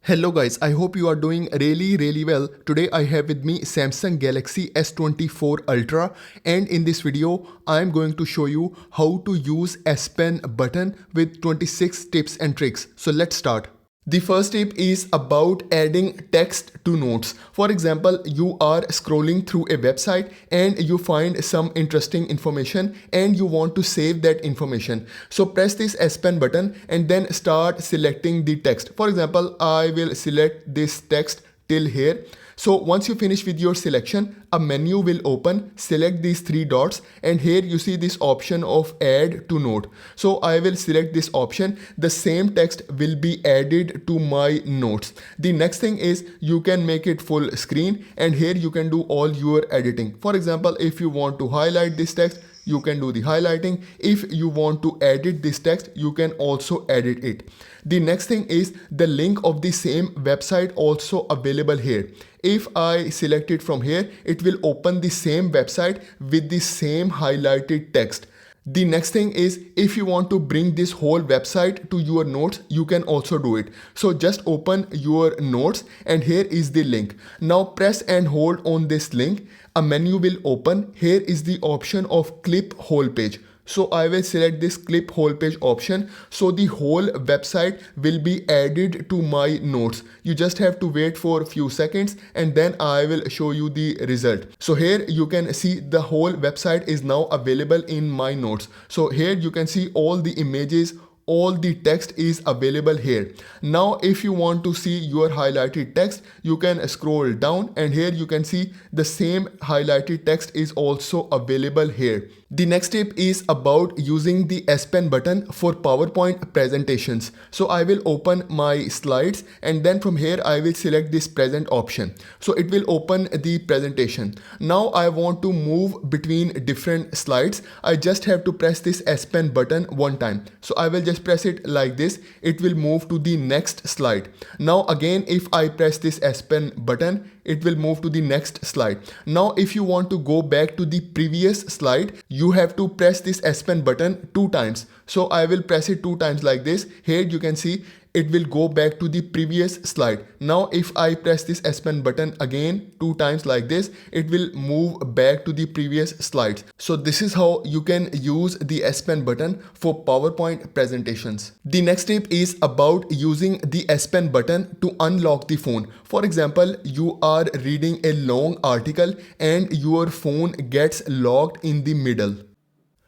Hello guys, I hope you are doing really well. Today I have with me Samsung Galaxy S24 Ultra, and in this video I am going to show you how to use S Pen button with 26 tips and tricks. So let's start. The first tip is about adding text to notes. For example, you are scrolling through a website and you find some interesting information and you want to save that information. So press this S Pen button and then start selecting the text. For example, I will select this text till here. So once you finish with your selection, a menu will open. Select these three dots and here you see this option of add to note. So I will select this option. The same text will be added to my notes. The next thing is you can make it full screen and here you can do all your editing. For example, if you want to highlight this text, you can do the highlighting. If you want to edit this text, you can also edit it. The next thing is the link of the same website also available here. If I select it from here, it will open the same website with the same highlighted text. The next thing is if you want to bring this whole website to your notes, you can also do it. So just open your notes and here is the link. Now press and hold on this link. A menu will open. Here is the option of clip whole page. So I will select this clip whole page option. So the whole website will be added to my notes. You just have to wait for a few seconds and then I will show you the result. So here you can see the whole website is now available in my notes. So here you can see all the images, all the text is available here. Now if you want to see your highlighted text, you can scroll down and here you can see the same highlighted text is also available here. The next tip is about using the S Pen button for PowerPoint presentations. So I will open my slides and then from here I will select this present option. So it will open the presentation. Now I want to move between different slides. I just have to press this S Pen button one time. So I will just press it like this. It will move to the next slide. Now again, if I press this S Pen button, it will move to the next slide. Now if you want to go back to the previous slide, you have to press this S Pen button 2 times. So I will press it 2 times like this. Here you can see it will go back to the previous slide. Now if I press this S Pen button again 2 times like this, it will move back to the previous slides. So this is how you can use the S Pen button for PowerPoint presentations. The next tip is about using the S Pen button to unlock the phone. For example, you are reading a long article and your phone gets locked in the middle.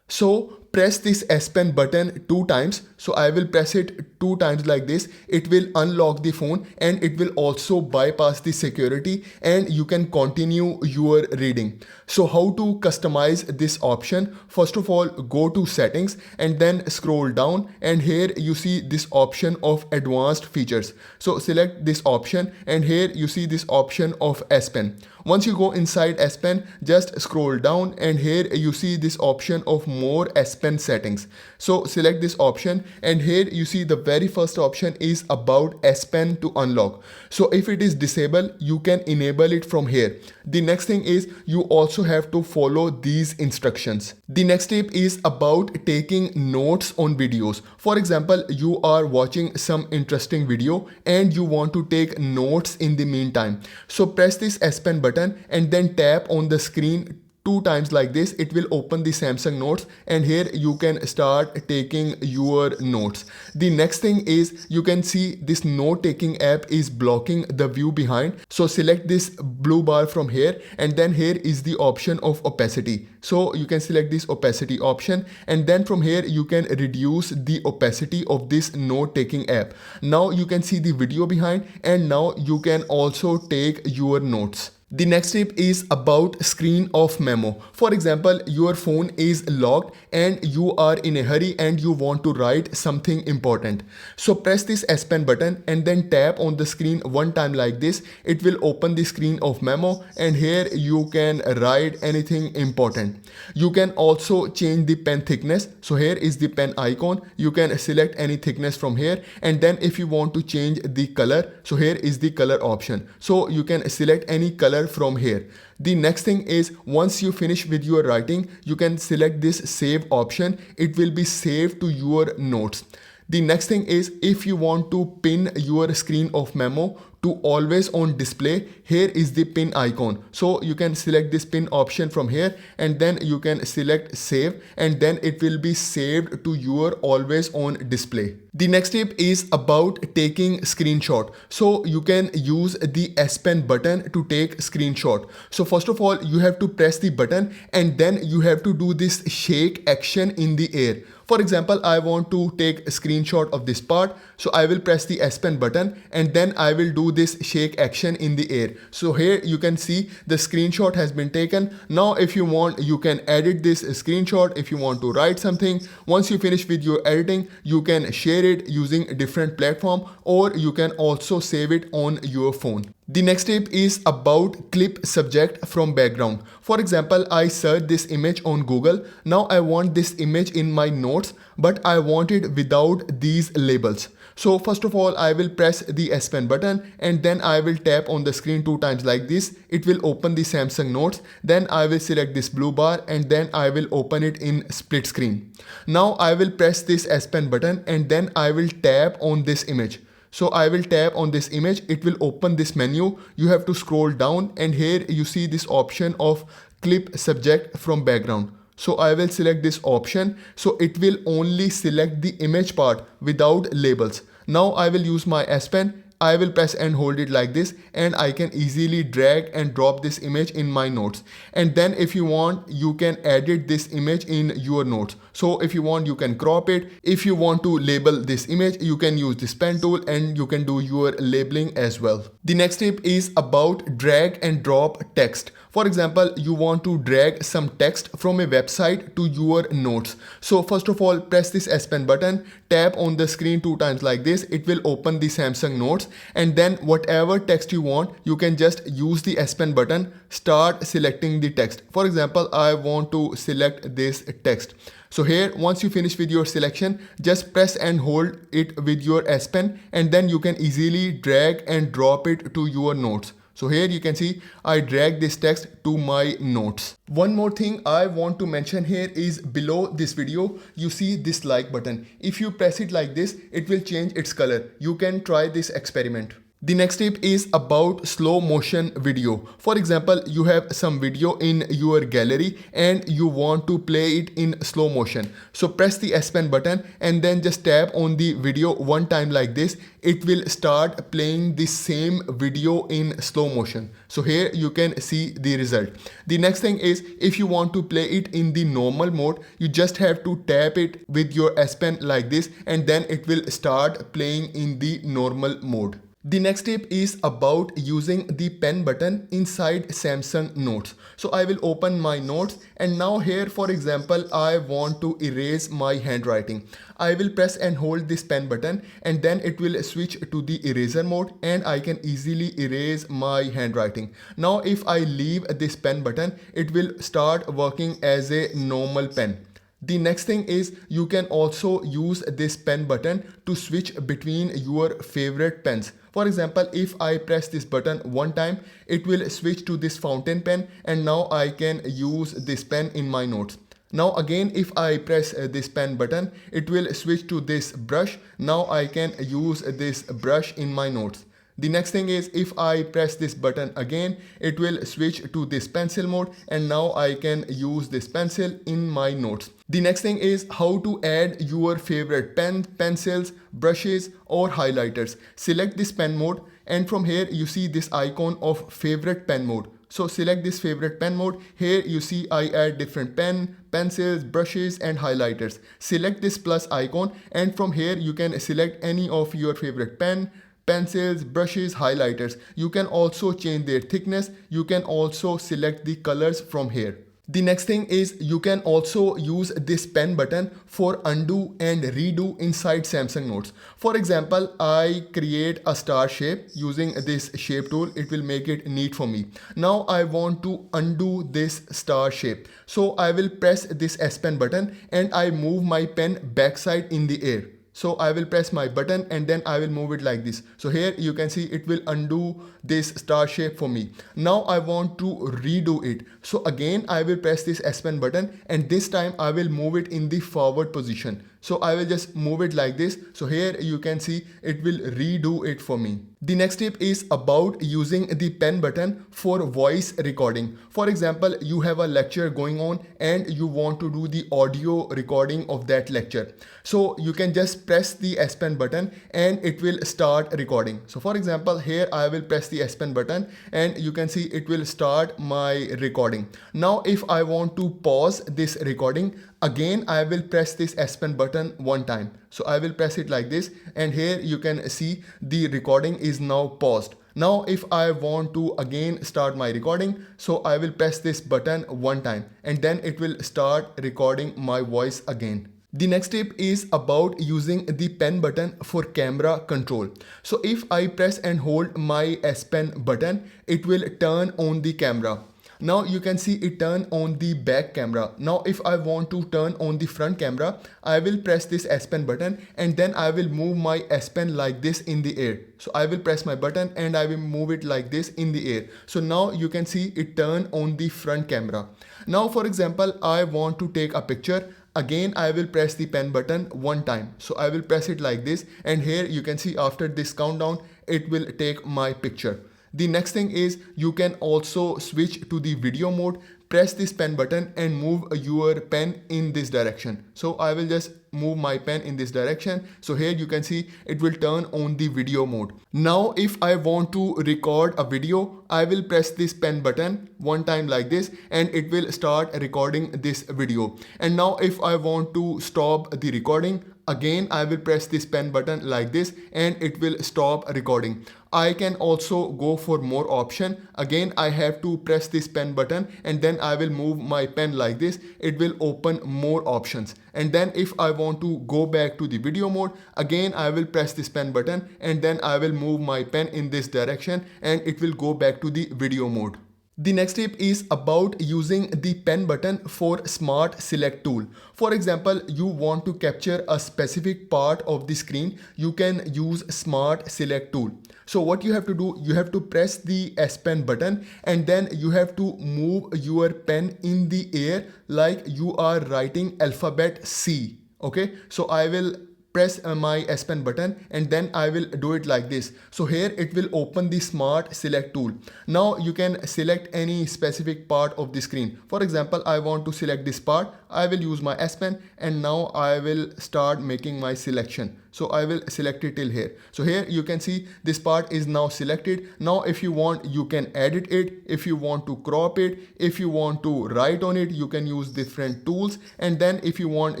So press this S Pen button 2 times. So I will press it 2 times like this. It will unlock the phone and it will also bypass the security and you can continue your reading. So how to customize this option? First of all, go to settings and then scroll down and here you see this option of advanced features. So select this option and here you see this option of S Pen. Once you go inside S Pen, just scroll down and here you see this option of more S Pen settings. So select this option and here you see the very first option is about S Pen to unlock. So if it is disabled, you can enable it from here. The next thing is you also have to follow these instructions. The next tip is about taking notes on videos. For example, you are watching some interesting video and you want to take notes in the meantime. So press this S Pen button and then tap on the screen 2 times like this. It will open the Samsung notes and here you can start taking your notes. The next thing is you can see this note taking app is blocking the view behind. So select this blue bar from here and then here is the option of opacity. So you can select this opacity option and then from here you can reduce the opacity of this note taking app. Now you can see the video behind and now you can also take your notes. The next tip is about screen off memo. For example, your phone is locked and you are in a hurry and you want to write something important. So press this S Pen button and then tap on the screen 1 time like this. It will open the screen of memo and here you can write anything important. You can also change the pen thickness. So here is the pen icon. You can select any thickness from here and then if you want to change the color, so here is the color option. So you can select any color from here. The next thing is once you finish with your writing, you can select this save option. It will be saved to your notes. The next thing is, if you want to pin your screen of memo to always on display, here is the pin icon. So you can select this pin option from here, and then you can select save, and then it will be saved to your always on display. The next tip is about taking screenshot. So you can use the S Pen button to take screenshot. So first of all, you have to press the button, and then you have to do this shake action in the air. For example, I want to take a screenshot of this part. So I will press the S Pen button, and then I will do this shake action in the air. So here you can see the screenshot has been taken. Now if you want, you can edit this screenshot. If you want to write something, once you finish with your editing, you can share it using a different platform, or you can also save it on your phone. The next tip is about clip subject from background. For example, I search this image on Google. Now I want this image in my notes, but I want it without these labels. So first of all, I will press the S Pen button, and then I will tap on the screen 2 times like this. It will open the Samsung Notes. Then I will select this blue bar, and then I will open it in split screen. Now I will press this S Pen button, and then I will tap on this image. So I will tap on this image, it will open this menu. You have to scroll down, and here you see this option of clip subject from background. So I will select this option. So it will only select the image part without labels. Now I will use my S Pen. I will press and hold it like this, and I can easily drag and drop this image in my notes. And then if you want, you can edit this image in your notes. So if you want, you can crop it. If you want to label this image, you can use this pen tool, and you can do your labeling as well. The next tip is about drag and drop text. For example, you want to drag some text from a website to your notes. So first of all, press this S Pen button, tap on the screen 2 times like this. It will open the Samsung Notes, and then whatever text you want, you can just use the S Pen button, start selecting the text. For example, I want to select this text. So here, once you finish with your selection, just press and hold it with your S Pen, and then you can easily drag and drop it to your notes. So here you can see I drag this text to my notes. One more thing I want to mention here is below this video, you see this like button. If you press it like this, it will change its color. You can try this experiment. The next tip is about slow motion video. For example, you have some video in your gallery and you want to play it in slow motion. So press the S Pen button and then just tap on the video 1 time like this. It will start playing the same video in slow motion. So here you can see the result. The next thing is, if you want to play it in the normal mode, you just have to tap it with your S Pen like this, and then it will start playing in the normal mode. The next tip is about using the pen button inside Samsung Notes. So I will open my notes, and now here, for example, I want to erase my handwriting. I will press and hold this pen button, and then it will switch to the eraser mode, and I can easily erase my handwriting. Now if I leave this pen button, it will start working as a normal pen. The next thing is, you can also use this pen button to switch between your favorite pens. For example, if I press this button 1 time, it will switch to this fountain pen, and now I can use this pen in my notes. Now again, if I press this pen button, it will switch to this brush. Now I can use this brush in my notes. The next thing is, if I press this button again, it will switch to this pencil mode, and now I can use this pencil in my notes. The next thing is how to add your favorite pen, pencils, brushes or highlighters. Select this pen mode, and from here you see this icon of favorite pen mode. So select this favorite pen mode. Here you see I add different pen, pencils, brushes and highlighters. Select this plus icon, and from here you can select any of your favorite pen, pencils, brushes, highlighters. You can also change their thickness. You can also select the colors from here. The next thing is, you can also use this pen button for undo and redo inside Samsung Notes. For example, I create a star shape using this shape tool. It will make it neat for me. Now I want to undo this star shape. So I will press this S Pen button and I move my pen backside in the air. So I will press my button and then I will move it like this. So here you can see it will undo this star shape for me. Now I want to redo it. So again I will press this S Pen button, and this time I will move it in the forward position. So I will just move it like this. So here you can see it will redo it for me. The next tip is about using the pen button for voice recording. For example, you have a lecture going on and you want to do the audio recording of that lecture. So you can just press the S Pen button and it will start recording. So for example, here I will press the S Pen button and you can see it will start my recording. Now if I want to pause this recording, again I will press this S Pen button one time. So I will press it like this and here you can see the recording is now paused. Now if I want to again start my recording, so I will press this button one time and then it will start recording my voice again. The next tip is about using the pen button for camera control. So if I press and hold my S Pen button, it will turn on the camera. Now you can see it turn on the back camera. Now if I want to turn on the front camera, I will press this S Pen button and then I will move my S Pen like this in the air. So I will press my button and I will move it like this in the air. So now you can see it turn on the front camera. Now for example, I want to take a picture. Again, I will press the pen button one time. So I will press it like this and here you can see after this countdown, it will take my picture. The next thing is you can also switch to the video mode. Press this pen button and move your pen in this direction. So I will just move my pen in this direction. So here you can see it will turn on the video mode. Now if I want to record a video, I will press this pen button one time like this and it will start recording this video. And now if I want to stop the recording, again I will press this pen button like this and it will stop recording. I can also go for more option. Again I have to press this pen button and then I will move my pen like this. It will open more options. And then if I want to go back to the video mode, again I will press this pen button and then I will move my pen in this direction and it will go back to the video mode. The next tip is about using the pen button for Smart Select tool. For example, you want to capture a specific part of the screen, you can use Smart Select tool. So what you have to do, you have to press the S Pen button and then you have to move your pen in the air like you are writing alphabet C. Okay, so I will press my S Pen button and then I will do it like this. So here it will open the Smart Select tool. Now you can select any specific part of the screen. For example, I want to select this part. I will use my S Pen and now I will start making my selection. So I will select it till here. So here you can see this part is now selected. Now if you want, you can edit it. If you want to crop it, if you want to write on it, you can use different tools. And then if you want,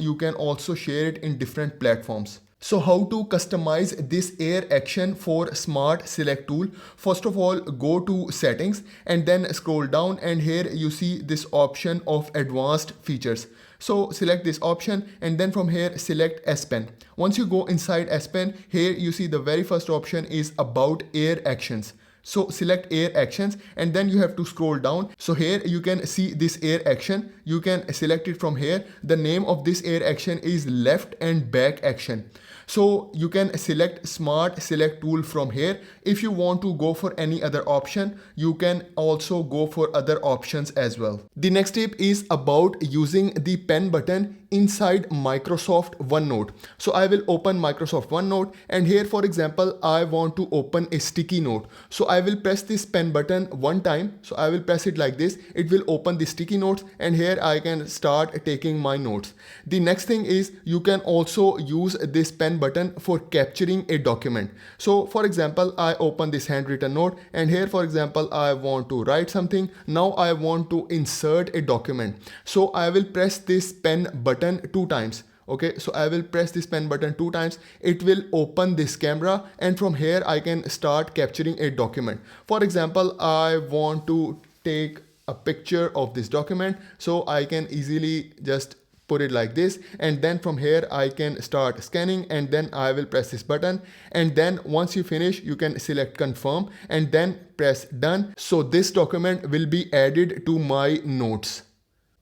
you can also share it in different platforms. So how to customize this air action for Smart Select tool? First of all, go to settings and then scroll down and here you see this option of advanced features. So select this option and then from here select S Pen. Once you go inside S Pen, here you see the very first option is about air actions. So select air actions and then you have to scroll down. So here you can see this air action. You can select it from here. The name of this air action is left and back action. So you can select Smart Select tool from here. If you want to go for any other option, you can also go for other options as well. The next tip is about using the pen button inside Microsoft OneNote. So I will open Microsoft OneNote and here for example, I want to open a sticky note. So I will press this pen button one time. So I will press it like this. It will open the sticky notes and here I can start taking my notes. The next thing is you can also use this pen button for capturing a document. So for example, I open this handwritten note and here for example, I want to write something. Now I want to insert a document. So I will press this pen button two times. Okay, so I will press this pen button two times. It will open this camera and from here I can start capturing a document. For example, I want to take a picture of this document. So I can easily just put it like this and then from here I can start scanning and then I will press this button and then once you finish you can select confirm and then press done. So this document will be added to my notes.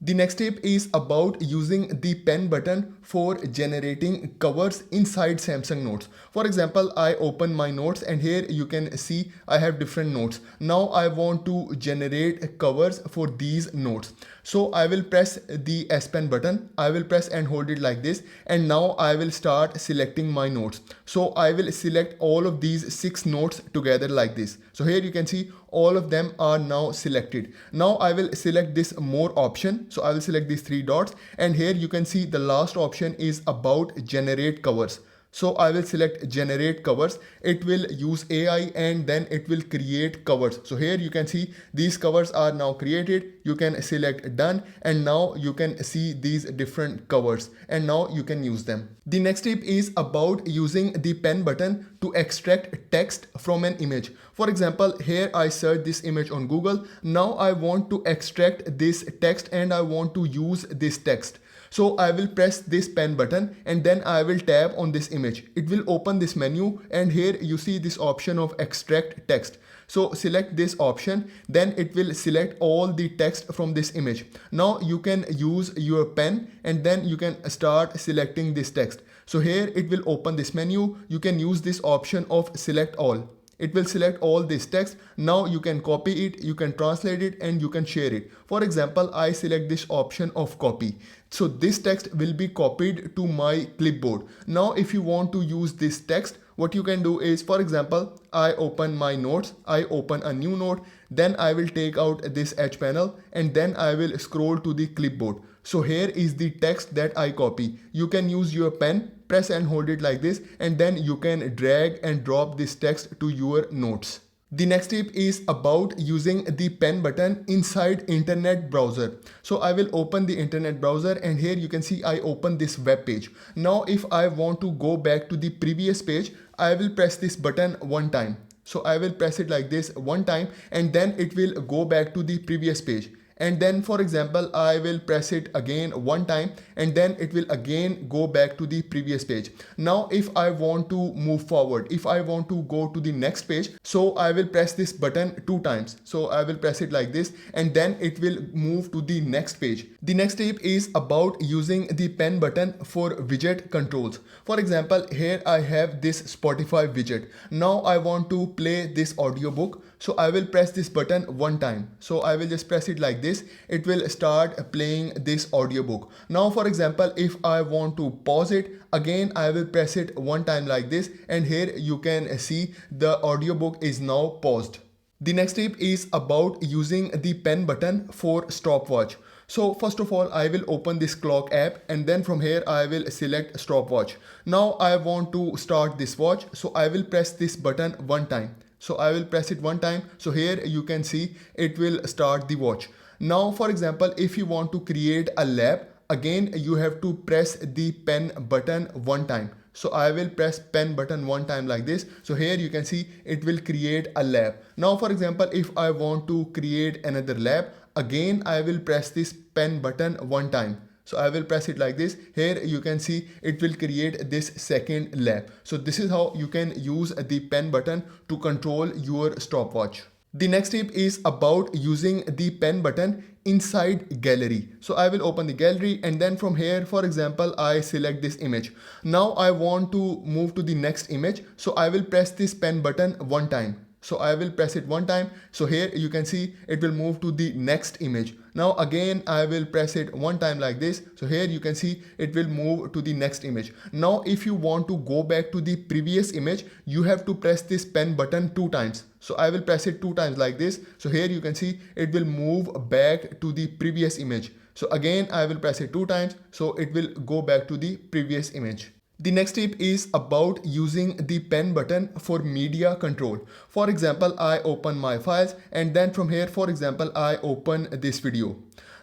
The next tip is about using the pen button for generating covers inside Samsung Notes. For example, I open my notes and here you can see I have different notes. Now I want to generate covers for these notes. So I will press the S Pen button. I will press and hold it like this. And now I will start selecting my notes. So I will select all of these 6 notes together like this. So here you can see all of them are now selected. Now I will select this more option. So I will select these 3 dots and here you can see the last option is about generate covers. So I will select generate covers. It will use AI and then it will create covers. So here you can see these covers are now created. You can select done and now you can see these different covers and now you can use them. The next tip is about using the pen button to extract text from an image. For example, here I search this image on Google. Now I want to extract this text and I want to use this text. So I will press this pen button and then I will tap on this image. It will open this menu and here you see this option of extract text. So select this option, then it will select all the text from this image. Now you can use your pen and then you can start selecting this text. So here it will open this menu. You can use this option of select all. It will select all this text. Now you can copy it, you can translate it and you can share it. For example, I select this option of copy. So this text will be copied to my clipboard. Now if you want to use this text, what you can do is, for example, I open my notes, I open a new note, then I will take out this H panel and then I will scroll to the clipboard. So here is the text that I copy. You can use your pen, press and hold it like this and then you can drag and drop this text to your notes. The next tip is about using the pen button inside internet browser. So I will open the internet browser and here you can see I open this web page. Now if I want to go back to the previous page, I will press this button one time. So I will press it like this one time and then it will go back to the previous page. And then for example, I will press it again one time and then it will again go back to the previous page. Now if I want to move forward, if I want to go to the next page, so I will press this button 2 times. So I will press it like this and then it will move to the next page. The next tip is about using the pen button for widget controls. For example, here I have this Spotify widget. Now I want to play this audiobook. So I will press this button one time. So I will just press it like this. It will start playing this audiobook. Now, for example, if I want to pause it, again, I will press it one time like this. And here you can see the audiobook is now paused. The next tip is about using the pen button for stopwatch. So first of all, I will open this clock app and then from here I will select stopwatch. Now I want to start this watch. So I will press this button one time. So I will press it one time. So here you can see it will start the watch. Now, for example, if you want to create a lap, again, you have to press the pen button one time. So I will press pen button one time like this. So here you can see it will create a lap. Now, for example, if I want to create another lap, again, I will press this pen button one time. So I will press it like this. Here you can see it will create this second lap. So this is how you can use the pen button to control your stopwatch. The next tip is about using the pen button inside gallery. So I will open the gallery and then from here, for example, I select this image. Now I want to move to the next image. So I will press this pen button one time. So I will press it one time. So here you can see it will move to the next image. Now again, I will press it one time like this. So here you can see it will move to the next image. Now, if you want to go back to the previous image, you have to press this pen button 2 times. So I will press it 2 times like this. So here you can see it will move back to the previous image. So again, I will press it 2 times. So it will go back to the previous image. The next tip is about using the pen button for media control. For example, I open my files and then from here, for example, I open this video.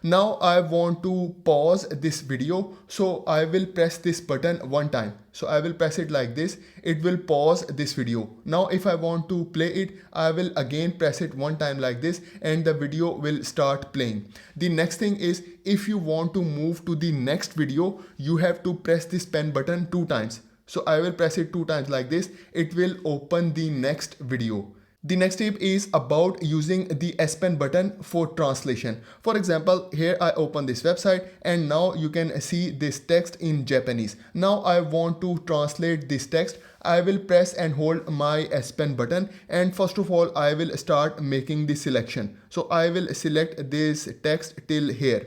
Now I want to pause this video. So I will press this button one time. So I will press it like this. It will pause this video. Now if I want to play it, I will again press it one time like this and the video will start playing. The next thing is, if you want to move to the next video, you have to press this pen button 2 times. So I will press it 2 times like this. It will open the next video. The next tip is about using the S Pen button for translation. For example, here I open this website and now you can see this text in Japanese. Now I want to translate this text. I will press and hold my S Pen button, and first of all I will start making the selection. So I will select this text till here.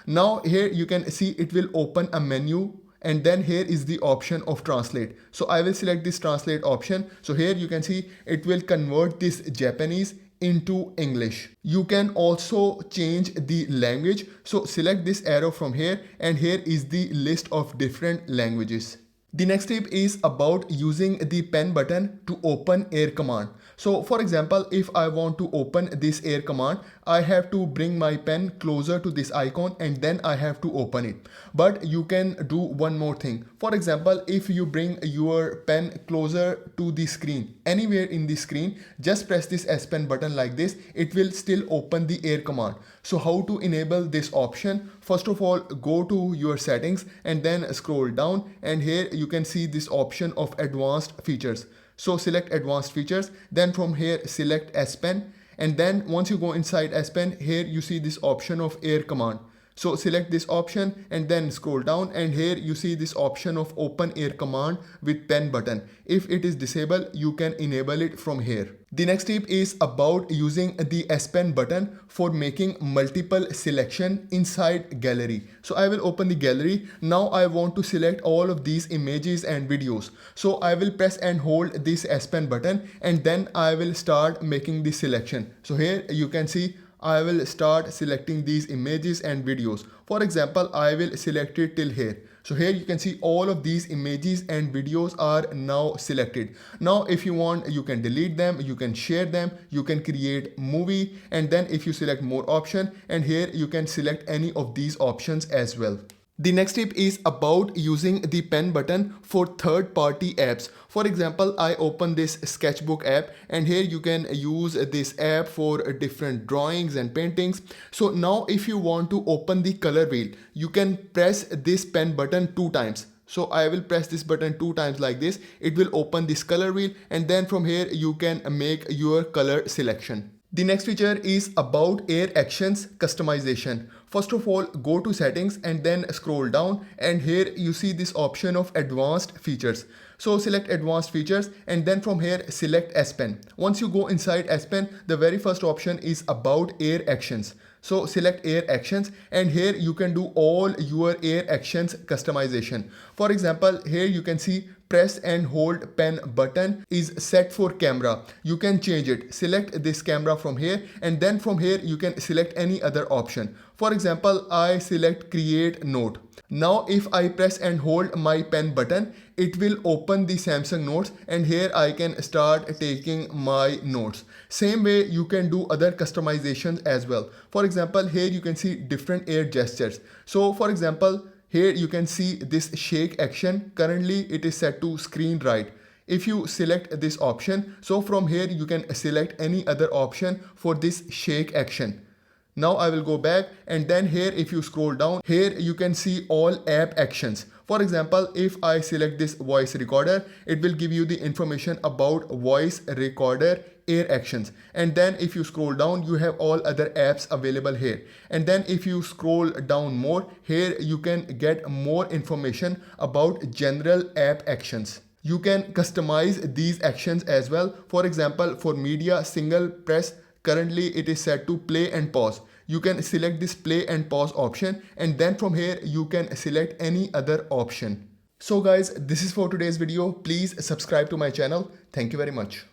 Now here you can see it will open a menu, and then here is the option of translate. So I will select this translate option. So here you can see it will convert this Japanese into English. You can also change the language. So select this arrow from here, and here is the list of different languages. The next tip is about using the pen button to open air command. So for example, if I want to open this air command, I have to bring my pen closer to this icon and then I have to open it. But you can do one more thing. For example, if you bring your pen closer to the screen, anywhere in the screen, just press this S Pen button like this, it will still open the air command. So how to enable this option? First of all, go to your settings and then scroll down, and here you can see this option of advanced features. So select advanced features, then from here select S Pen, and then once you go inside S Pen, here you see this option of air command. So select this option and then scroll down, and here you see this option of open air command with pen button. If it is disabled, you can enable it from here. The next tip is about using the S Pen button for making multiple selection inside gallery. So I will open the gallery. Now I want to select all of these images and videos. So I will press and hold this S Pen button, and then I will start making the selection. So here you can see I will start selecting these images and videos. For example, I will select it till here. So here you can see all of these images and videos are now selected. Now if you want, you can delete them, you can share them, you can create movie, and then if you select more option, and here you can select any of these options as well. The next tip is about using the pen button for third-party apps. For example, I open this Sketchbook app, and here you can use this app for different drawings and paintings. So now if you want to open the color wheel, you can press this pen button 2 times. So I will press this button 2 times like this. It will open this color wheel, and then from here you can make your color selection. The next feature is about air actions customization. First of all, go to settings and then scroll down, and here you see this option of advanced features. So select advanced features, and then from here select S Pen. Once you go inside S Pen, the very first option is about air actions. So select air actions, and here you can do all your air actions customization. For example, here you can see press and hold pen button is set for camera. You can change it. Select this camera from here, and then from here you can select any other option. For example, I select create note. Now if I press and hold my pen button, it will open the Samsung Notes, and here I can start taking my notes. Same way you can do other customizations as well. For example, here you can see different air gestures. So for example, here you can see this shake action. Currently it is set to screen right. If you select this option, so from here you can select any other option for this shake action. Now I will go back, and then here if you scroll down, here you can see all app actions. For example, if I select this voice recorder, it will give you the information about voice recorder air actions. And then if you scroll down, you have all other apps available here. And then if you scroll down more, here you can get more information about general app actions. You can customize these actions as well. For example, for media single press, currently it is set to play and pause. You can select this play and pause option, and then from here you can select any other option. So guys, this is for today's video. Please subscribe to my channel. Thank you very much.